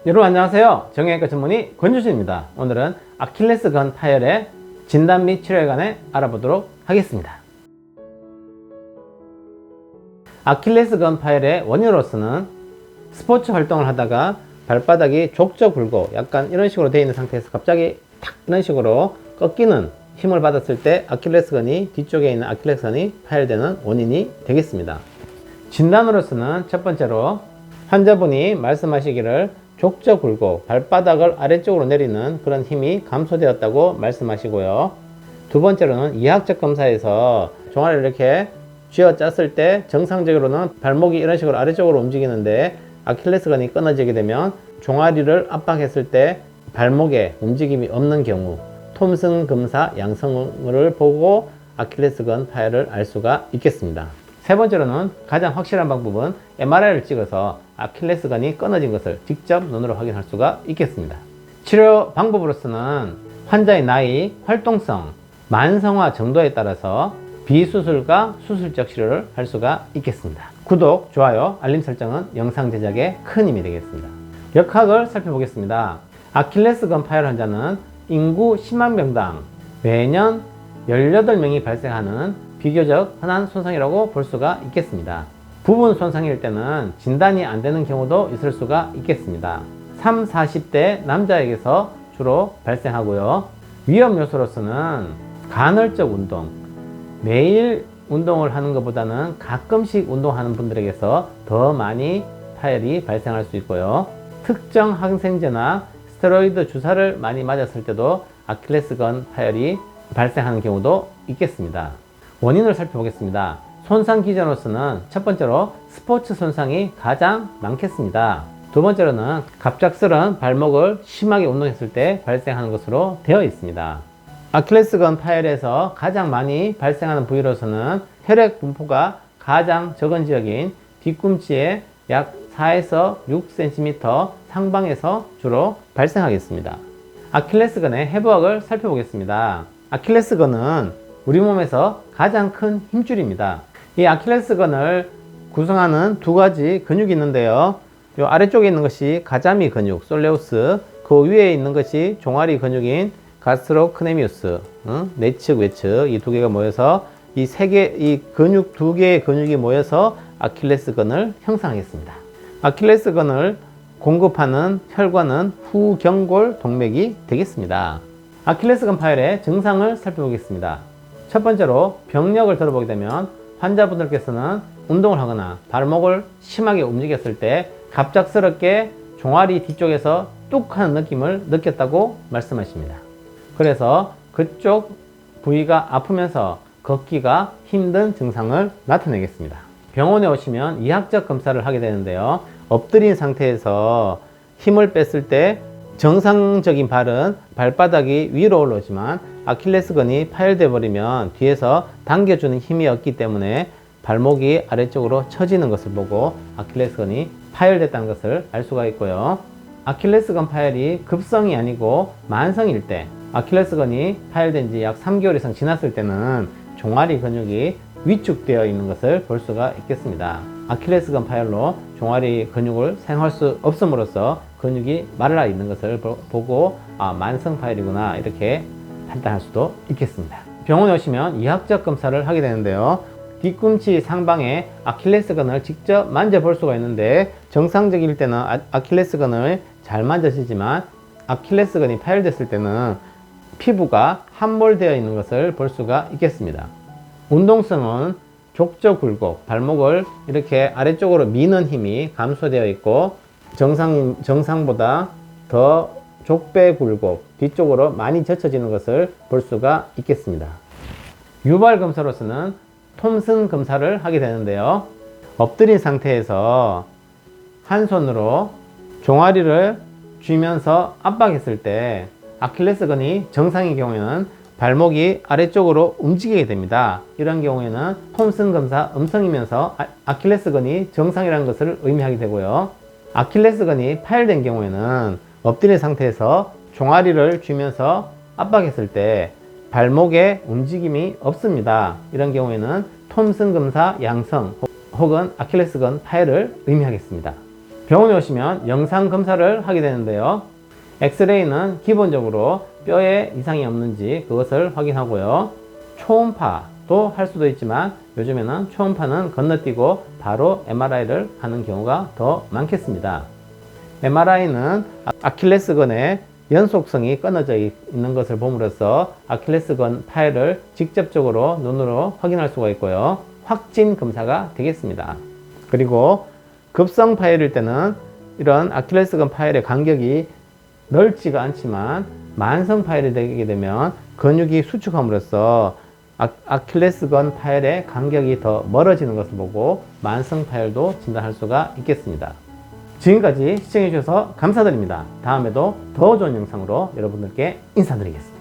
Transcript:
여러분 안녕하세요. 정형외과 전문의 권주진입니다. 오늘은 아킬레스건 파열의 진단 및 치료에 관해 알아보도록 하겠습니다. 아킬레스건 파열의 원인으로서는 스포츠 활동을 하다가 발바닥이 족저 굴고 약간 이런 식으로 되어 있는 상태에서 갑자기 탁 이런 식으로 꺾이는 힘을 받았을 때 아킬레스건이 뒤쪽에 있는 아킬레스건이 파열되는 원인이 되겠습니다. 진단으로서는 첫 번째로 환자분이 말씀하시기를 족저 굴고 발바닥을 아래쪽으로 내리는 그런 힘이 감소되었다고 말씀하시고요. 두 번째로는 이학적 검사에서 종아리를 이렇게 쥐어짰을 때 정상적으로는 발목이 이런 식으로 아래쪽으로 움직이는데 아킬레스건이 끊어지게 되면 종아리를 압박했을 때 발목에 움직임이 없는 경우 톰슨 검사 양성을 보고 아킬레스건 파열을 알 수가 있겠습니다. 세 번째로는 가장 확실한 방법은 MRI를 찍어서 아킬레스건이 끊어진 것을 직접 눈으로 확인할 수가 있겠습니다. 치료 방법으로서는 환자의 나이, 활동성, 만성화 정도에 따라서 비수술과 수술적 치료를 할 수가 있겠습니다. 구독, 좋아요, 알림 설정은 영상 제작에 큰 힘이 되겠습니다. 역학을 살펴보겠습니다. 아킬레스건 파열 환자는 인구 10만 명당 매년 18명이 발생하는 비교적 흔한 손상이라고 볼 수가 있겠습니다. 부분 손상일 때는 진단이 안 되는 경우도 있을 수가 있겠습니다. 30, 40대 남자에게서 주로 발생하고요. 위험 요소로서는 간헐적 운동, 매일 운동을 하는 것보다는 가끔씩 운동하는 분들에게서 더 많이 파열이 발생할 수 있고요. 특정 항생제나 스테로이드 주사를 많이 맞았을 때도 아킬레스건 파열이 발생하는 경우도 있겠습니다. 원인을 살펴보겠습니다. 손상 기전으로서는 첫 번째로 스포츠 손상이 가장 많겠습니다. 두 번째로는 갑작스런 발목을 심하게 운동했을 때 발생하는 것으로 되어 있습니다. 아킬레스건 파열에서 가장 많이 발생하는 부위로서는 혈액 분포가 가장 적은 지역인 뒤꿈치에 약 4에서 6cm 상방에서 주로 발생하겠습니다. 아킬레스건의 해부학을 살펴보겠습니다. 아킬레스건은 우리 몸에서 가장 큰 힘줄입니다. 이 아킬레스건을 구성하는 두 가지 근육이 있는데요. 이 아래쪽에 있는 것이 가자미 근육, 솔레우스, 그 위에 있는 것이 종아리 근육인 가스트로크네미우스, 내측, 외측 이 두 개가 모여서 이 근육 두 개의 근육이 모여서 아킬레스건을 형성하겠습니다. 아킬레스건을 공급하는 혈관은 후경골 동맥이 되겠습니다. 아킬레스건 파열의 증상을 살펴보겠습니다. 첫 번째로 병력을 들어보게 되면 환자분들께서는 운동을 하거나 발목을 심하게 움직였을 때 갑작스럽게 종아리 뒤쪽에서 뚝 하는 느낌을 느꼈다고 말씀하십니다. 그래서 그쪽 부위가 아프면서 걷기가 힘든 증상을 나타내겠습니다. 병원에 오시면 이학적 검사를 하게 되는데요. 엎드린 상태에서 힘을 뺐을 때 정상적인 발은 발바닥이 위로 올라오지만 아킬레스건이 파열돼 버리면 뒤에서 당겨주는 힘이 없기 때문에 발목이 아래쪽으로 처지는 것을 보고 아킬레스건이 파열됐다는 것을 알 수가 있고요. 아킬레스건 파열이 급성이 아니고 만성일 때 아킬레스건이 파열된 지 약 3개월 이상 지났을 때는 종아리 근육이 위축되어 있는 것을 볼 수가 있겠습니다. 아킬레스건 파열로 종아리 근육을 사용할 수 없음으로써 근육이 말라 있는 것을 보고 만성 파열이구나 이렇게 판단할 수도 있겠습니다. 병원에 오시면 이학적 검사를 하게 되는데요. 뒤꿈치 상방에 아킬레스건을 직접 만져볼 수가 있는데 정상적일 때는 아킬레스건을 잘 만져지지만 아킬레스건이 파열됐을 때는 피부가 함몰되어 있는 것을 볼 수가 있겠습니다. 운동성은 족저 굴곡, 발목을 이렇게 아래쪽으로 미는 힘이 감소되어 있고 정상보다 더 족배 굴곡, 뒤쪽으로 많이 젖혀지는 것을 볼 수가 있겠습니다. 유발 검사로서는 톰슨 검사를 하게 되는데요. 엎드린 상태에서 한 손으로 종아리를 쥐면서 압박했을 때 아킬레스건이 정상의 경우에는 발목이 아래쪽으로 움직이게 됩니다. 이런 경우에는 톰슨 검사 음성이면서 아킬레스건이 정상이라는 것을 의미하게 되고요. 아킬레스건이 파열된 경우에는 엎드린 상태에서 종아리를 쥐면서 압박했을 때 발목에 움직임이 없습니다. 이런 경우에는 톰슨 검사 양성 혹은 아킬레스건 파열을 의미하겠습니다. 병원에 오시면 영상 검사를 하게 되는데요. 엑스레이는 기본적으로 뼈에 이상이 없는지 그것을 확인하고요. 초음파도 할 수도 있지만 요즘에는 초음파는 건너뛰고 바로 MRI를 하는 경우가 더 많겠습니다. MRI는 아킬레스건의 연속성이 끊어져 있는 것을 봄으로써 아킬레스건 파열을 직접적으로 눈으로 확인할 수가 있고요. 확진 검사가 되겠습니다. 그리고 급성 파열일 때는 이런 아킬레스건 파열의 간격이 넓지가 않지만 만성 파열이 되게 되면 근육이 수축함으로써 아킬레스건 파열의 간격이 더 멀어지는 것을 보고 만성 파열도 진단할 수가 있겠습니다. 지금까지 시청해 주셔서 감사드립니다. 다음에도 더 좋은 영상으로 여러분들께 인사드리겠습니다.